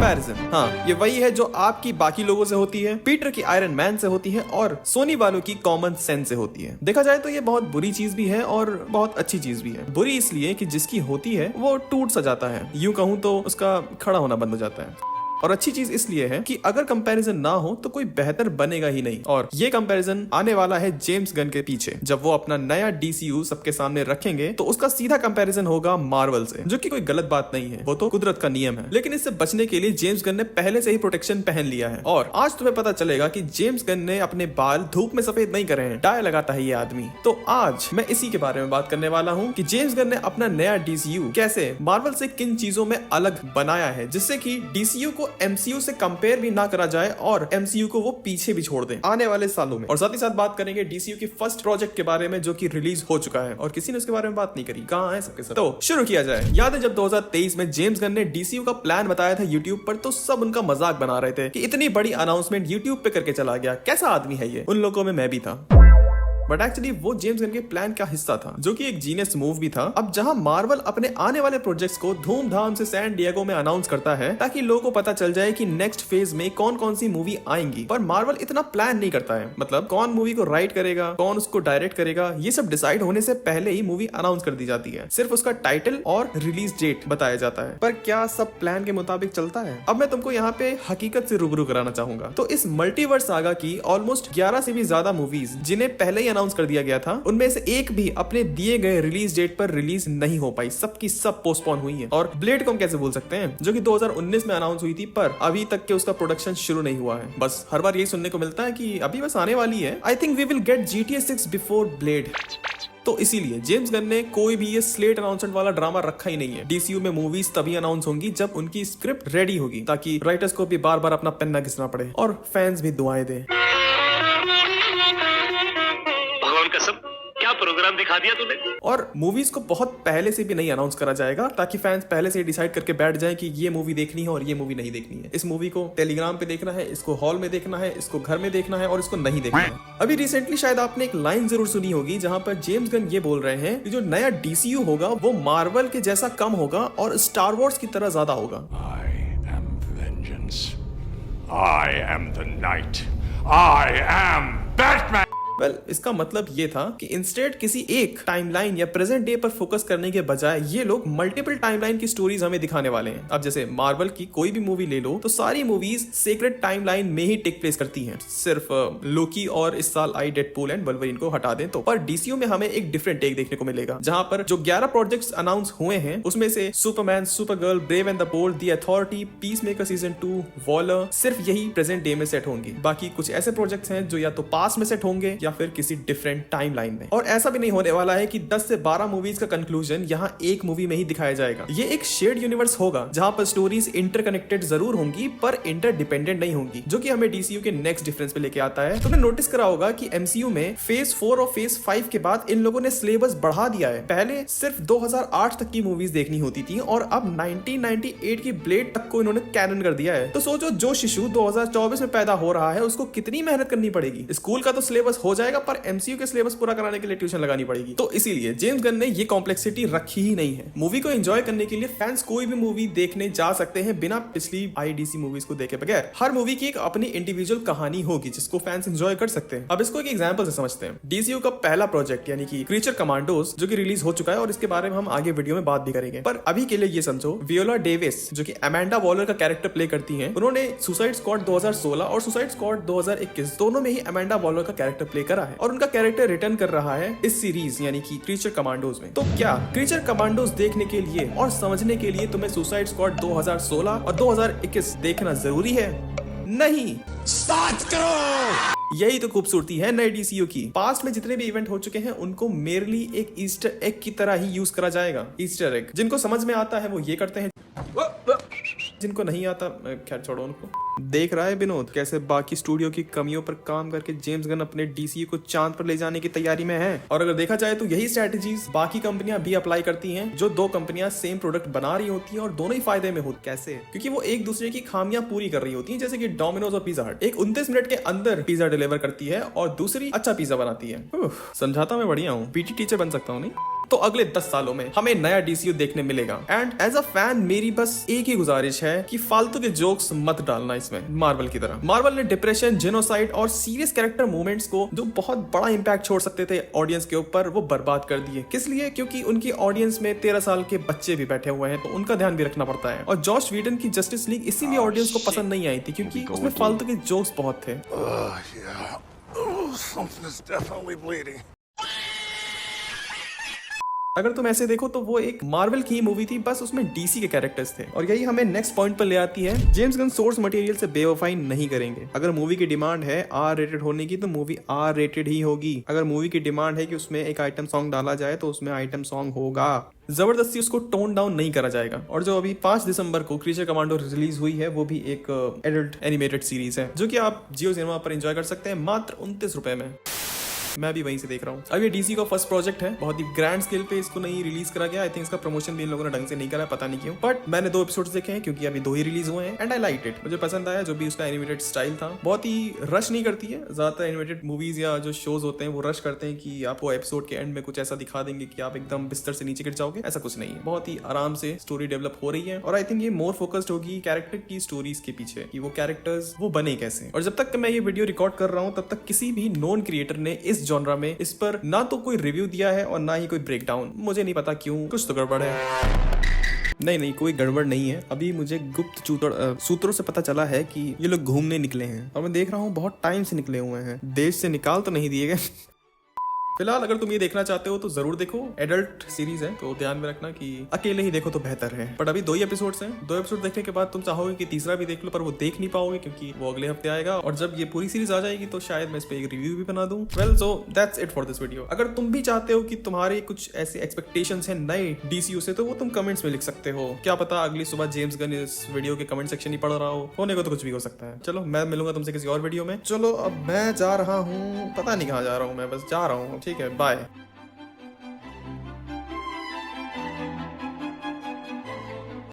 Comparison, हाँ ये वही है जो आपकी बाकी लोगों से होती है, पीटर की आयरन मैन से होती है और सोनी वालों की कॉमन सेंस से होती है। देखा जाए तो ये बहुत बुरी चीज भी है और बहुत अच्छी चीज भी है। बुरी इसलिए कि जिसकी होती है वो टूट सा जाता है, यूं कहूं तो उसका खड़ा होना बंद हो जाता है। और अच्छी चीज इसलिए है कि अगर कंपैरिजन ना हो तो कोई बेहतर बनेगा ही नहीं। और ये कंपैरिजन आने वाला है जेम्स गन के पीछे। जब वो अपना नया DCU सबके सामने रखेंगे तो उसका सीधा कंपैरिजन होगा मार्वल से, जो कि कोई गलत बात नहीं है, वो तो कुदरत का नियम है। लेकिन इससे बचने के लिए जेम्स गन ने पहले से ही प्रोटेक्शन पहन लिया है। और आज तुम्हें पता चलेगा कि जेम्स गन ने अपने बाल धूप में सफेद नहीं करे हैं, डाई लगाता है ये आदमी। तो आज मैं इसी के बारे में बात करने वाला हूँ कि जेम्स गन ने अपना नया DCU कैसे मार्वल से किन चीजों में अलग बनाया है, जिससे कि DCU को MCU से कंपेयर भी ना करा जाए और MCU को वो पीछे भी छोड़ दे आने वाले सालों में। और साथ ही साथ बात करेंगे DCU की फर्स्ट प्रोजेक्ट के बारे में जो कि रिलीज हो चुका है और किसी ने उसके बारे में बात नहीं करी, कहाँ है सबके सब। तो शुरू किया जाए। याद है जब 2023 में जेम्स गन ने DCU का प्लान बताया था YouTube पर, तो सब उनका मजाक बना रहे थे कि इतनी बड़ी अनाउंसमेंट YouTube पे करके चला गया, कैसा आदमी है ये। उन लोगों में मैं भी था। बट एक्चुअली वो जेम्स गन के प्लान का हिस्सा था, जो कि एक जीनियस मूव भी था। अब जहां मार्वल अपने आने वाले प्रोजेक्ट्स को धूमधाम से सैन डिएगो में अनाउंस करता है ताकि लोगों को पता चल जाए कि नेक्स्ट फेज में कौन कौन सी मूवी आएंगी, पर मार्वल इतना प्लान नहीं करता है। मतलब कौन मूवी को राइट करेगा, कौन उसको डायरेक्ट करेगा, ये सब डिसाइड होने से पहले ही मूवी अनाउंस कर दी जाती है। सिर्फ उसका टाइटल और रिलीज डेट बताया जाता है। पर क्या सब प्लान के मुताबिक चलता है? अब मैं तुमको यहाँ पे हकीकत से रूबरू कराना चाहूंगा। तो इस मल्टीवर्स सागा की ऑलमोस्ट 11 से भी ज्यादा मूवीज जिन्हें पहले ही अनाउंस कर दिया गया था, उनमें से एक भी अपने दिए गए रिलीज डेट पर रिलीज नहीं हो पाई। सबकी सब पोस्टपोन हुई है। और ब्लेड को हम कैसे भूल सकते हैं, जो कि 2019 में अनाउंस हुई थी, पर अभी तक के उसका प्रोडक्शन शुरू नहीं हुआ है। बस हर बार यही सुनने को मिलता है कि अभी बस आने वाली है। I think we will get GTA 6 before blade. तो इसीलिए जेम्स गन ने कोई भी ये स्लेट अनाउंसमेंट वाला ड्रामा रखा ही नहीं है। DCU में मूवीज तभी अनाउंस होंगी जब उनकी स्क्रिप्ट रेडी होगी, ताकि राइटर्स को भी बार बार अपना पेन ना घिसना पड़े और फैंस भी दुआएं दें। प्रोग्राम दिखा दिया तूने। और मूवीज को बहुत पहले से भी नहीं अनाउंस करा जाएगा, ताकि फैंस पहले से डिसाइड करके बैठ जाएं कि ये मूवी देखनी है और ये मूवी नहीं देखनी है। इस मूवी को टेलीग्राम पे देखना है, इसको हॉल में देखना है, इसको घर में देखना है और इसको नहीं देखना है। अभी रिसेंटली शायद आपने एक लाइन जरूर सुनी होगी जहां पर जेम्स गन ये बोल रहे हैं कि जो नया DCU होगा वो मार्वल के जैसा कम होगा और स्टार वॉर्स की तरह ज्यादा होगा। I am vengeance. I am the night. I am Batman. Well इसका मतलब ये था कि इंस्टेड किसी एक टाइमलाइन या प्रेजेंट डे पर फोकस करने के बजाय ये लोग मल्टीपल टाइमलाइन की स्टोरीज हमें दिखाने वाले हैं। अब जैसे मार्वल की कोई भी मूवी ले लो तो सारी मूवीज सीक्रेट टाइमलाइन में ही टेक प्लेस करती हैं, सिर्फ लोकी और इस साल आई डेडपूल एंड वल्वरीन को हटा दें तो। पर DCU में हमें एक डिफरेंट टेक देखने को मिलेगा, जहां पर जो 11 प्रोजेक्ट्स अनाउंस हुए हैं उसमें से Superman, Supergirl, Brave and the Bold, the Authority, Peacemaker season 2, Waller, सिर्फ यही प्रेजेंट डे में सेट होंगी। बाकी कुछ ऐसे प्रोजेक्ट्स हैं जो या तो पास्ट में सेट होंगे या फिर किसी डिफरेंट टाइमलाइन में। और ऐसा भी नहीं होने वाला है कि 10 से 12 मूवीज का कंक्लूजन यहाँ एक मूवी में ही दिखाया जाएगा। ये एक शेयर्ड यूनिवर्स होगा जहां पर स्टोरीज इंटरकनेक्टेड जरूर होंगी पर इंटरडिपेंडेंट नहीं होंगी, जो कि हमें DCU के नेक्स्ट डिफरेंस पे लेके आता है। तुमने नोटिस करा होगा कि MCU में फेज 4 और फेज 5 के बाद इन लोगों ने सिलेबस बढ़ा दिया है। पहले सिर्फ 2008 तक की मूवीज देखनी होती थी और अब 1998 की ब्लेड तक को इन्होंने कैनन कर दिया है। तो सोचो जो शिशु 2024 में पैदा हो रहा है उसको कितनी मेहनत करनी पड़ेगी। स्कूल का तो सिलेबस हो जाएगा पर MCU के सिलेबस पूरा कराने के लिए ट्यूशन लगानी पड़ेगी। तो इसीलिए जेम्स गन ने ये कॉम्प्लेक्सिटी रखी ही नहीं है। मूवी को एंजॉय करने के लिए फैंस कोई भी मूवी देखने जा सकते हैं बिना पिछली IDC मूवीज को देखे बगैर। हर मूवी की एक अपनी इंडिविजुअल कहानी होगी जिसको फैंस एंजॉय कर सकते हैं। अब इसको एक एग्जांपल से समझते हैं। DCU का पहला प्रोजेक्ट यानी कि क्रीचर कमांडोज, जो कि रिलीज हो चुका है और इसके बारे में हम आगे वीडियो में बात भी करेंगे। पर अभी के लिए ये समझो, वियोला डेविस जो कि अमेंडा वॉलर का कैरेक्टर प्ले करती हैं, उन्होंने सुसाइड स्क्वाड 2016 और सुसाइड स्क्वाड 2021 दोनों में ही अमेंडा वॉलर का कैरेक्टर प्ले करा है और उनका कैरेक्टर रिटर्न कर रहा है इस सीरीज यानी कि क्रीचर कमांडोज में। तो क्या क्रीचर कमांडोज देखने के लिए और समझने के लिए तुम्हें सुसाइड स्क्वाड 2016 और 2021 देखना जरूरी है? नहीं। स्टार्ट करो। यही तो खूबसूरती है नए DCU की। पास्ट में जितने भी इवेंट हो चुके हैं उनको मेरली एक ईस्टर एग की तरह ही यूज करा जाएगा। ईस्टर एग जिनको समझ में आता है वो ये करते हैं, जिनको नहीं आता खैर छोड़ो उनको। देख रहा है विनोद कैसे बाकी स्टूडियो की कमियों पर काम करके जेम्स गन अपने DCU को चांद पर ले जाने की तैयारी में है। और अगर देखा जाए तो यही स्ट्रेटजीज बाकी कंपनियां भी अप्लाई करती हैं, जो दो कंपनियां सेम प्रोडक्ट बना रही होती हैं और दोनों ही फायदे में होती। कैसे? क्योंकि वो एक दूसरे की खामियां पूरी कर रही होती हैं। जैसे कि डोमिनोज और पिज्जा हट एक 29 मिनट के अंदर पिज्जा डिलीवर करती है और दूसरी अच्छा पिज्जा बनाती है। समझाता मैं बढ़िया हूँ, PT टीचर बन सकता हूँ नहीं। तो अगले 10 सालों में हमें नया DCU देखने मिलेगा। एंड एज अ फैन मेरी बस एक ही गुजारिश है कि फालतू के जोक्स मत डालना इसमें मार्वल की तरह। मार्वल ने डिप्रेशन, जेनोसाइड और सीरियस कैरेक्टर मूवमेंट्स को जो बहुत बड़ा इंपैक्ट छोड़ सकते थे ऑडियंस के ऊपर, वो बर्बाद कर दिए। किस लिए? क्योंकि उनकी ऑडियंस में 13 साल के बच्चे भी बैठे हुए हैं, तो उनका ध्यान भी रखना पड़ता है। और जॉश वीडन की जस्टिस लीग इसीलिए ऑडियंस को पसंद नहीं आई थी क्योंकि उसमें फालतू के जोक्स बहुत थे। Yeah. Oh, something is definitely bleeding. अगर तुम ऐसे देखो तो वो एक मार्वल की मूवी थी, बस उसमें DC के कैरेक्टर्स थे। और यही हमें नेक्स्ट पॉइंट पर ले आती है, जेम्स गन सोर्स मटेरियल से बेवफाई नहीं करेंगे। अगर मूवी की डिमांड है R-rated होने की तो मूवी R-rated ही होगी। अगर मूवी की डिमांड है कि उसमें एक आइटम सॉन्ग डाला जाए तो उसमें आइटम सॉन्ग होगा। जबरदस्ती उसको टोन डाउन नहीं करा जाएगा। और जो अभी 5 दिसंबर को क्रीचर कमांडो रिलीज हुई है, वो भी एक एडल्ट एनिमेटेड सीरीज है जो कि आप जियो सिनेमा पर एंजॉय कर सकते हैं मात्र 29 रुपए में। मैं भी वहीं से देख रहा हूँ। अब ये DC का फर्स्ट प्रोजेक्ट है, बहुत ही ग्रैंड स्केल पे इसको नहीं रिलीज करा गया। आई थिंक इसका प्रमोशन भी इन लोगों ने ढंग से नहीं करा, पता नहीं क्यों। बट मैंने 2 एपिसोड्स देखे हैं क्योंकि अभी 2 ही रिलीज हुए हैं एंड आई लाइक इट। मुझे पसंद आया जो भी उसका एनिमेटेड स्टाइल था। बहुत ही रश नहीं करती है। ज्यादातर एनिमेटेड मूवीज या जो शोज होते हैं वो रश करते हैं कि आपको एपिसोड के एंड में कुछ ऐसा दिखा देंगे कि आप एकदम बिस्तर से नीचे गिर जाओगे। ऐसा कुछ नहीं है, बहुत ही आराम से स्टोरी डेवलप हो रही है। और आई थिंक ये मोर फोकस्ड होगी कैरेक्टर की स्टोरीज के पीछे कि वो कैरेक्टर्स वो बने कैसे। और जब तक मैं ये वीडियो रिकॉर्ड कर रहा हूँ तब तक किसी भी नॉन क्रिएटर ने इस जॉनरा में इस पर ना तो कोई रिव्यू दिया है और ना ही कोई ब्रेकडाउन। मुझे नहीं पता क्यों, कुछ तो गड़बड़ है। नहीं, कोई गड़बड़ नहीं है। अभी मुझे गुप्त सूत्रों से पता चला है कि ये लोग घूमने निकले हैं और मैं देख रहा हूँ बहुत टाइम से निकले हुए हैं। देश से निकाल तो नहीं दिए गए। फिलहाल अगर तुम ये देखना चाहते हो तो जरूर देखो। एडल्ट सीरीज है तो ध्यान में रखना कि अकेले ही देखो तो बेहतर है। बट अभी 2 ही एपिसोड्स हैं। 2 एपिसोड देखने के बाद तुम चाहोगे कि तीसरा भी देख लो, पर वो देख नहीं पाओगे क्योंकि वो अगले हफ्ते आएगा। और जब ये पूरी सीरीज आ जाएगी तो शायद मैं इस पे एक रिव्यू भी बना दूं। Well, so that's it for this video. अगर तुम भी चाहते हो कि तुम्हारे कुछ ऐसे एक्सपेक्टेशंस हैं नए DCU से, तो वो तुम कमेंट्स में लिख सकते हो। क्या पता अगली सुबह जेम्स गन इस वीडियो के कमेंट सेक्शन ही पढ़ रहा हो। होने को तो कुछ भी हो सकता है। चलो, मैं मिलूंगा तुमसे किसी और वीडियो में। चलो अब मैं जा रहा हूँ, पता नहीं कहाँ जा रहा हूँ, मैं बस जा रहा हूँ। ठीक है, बाय।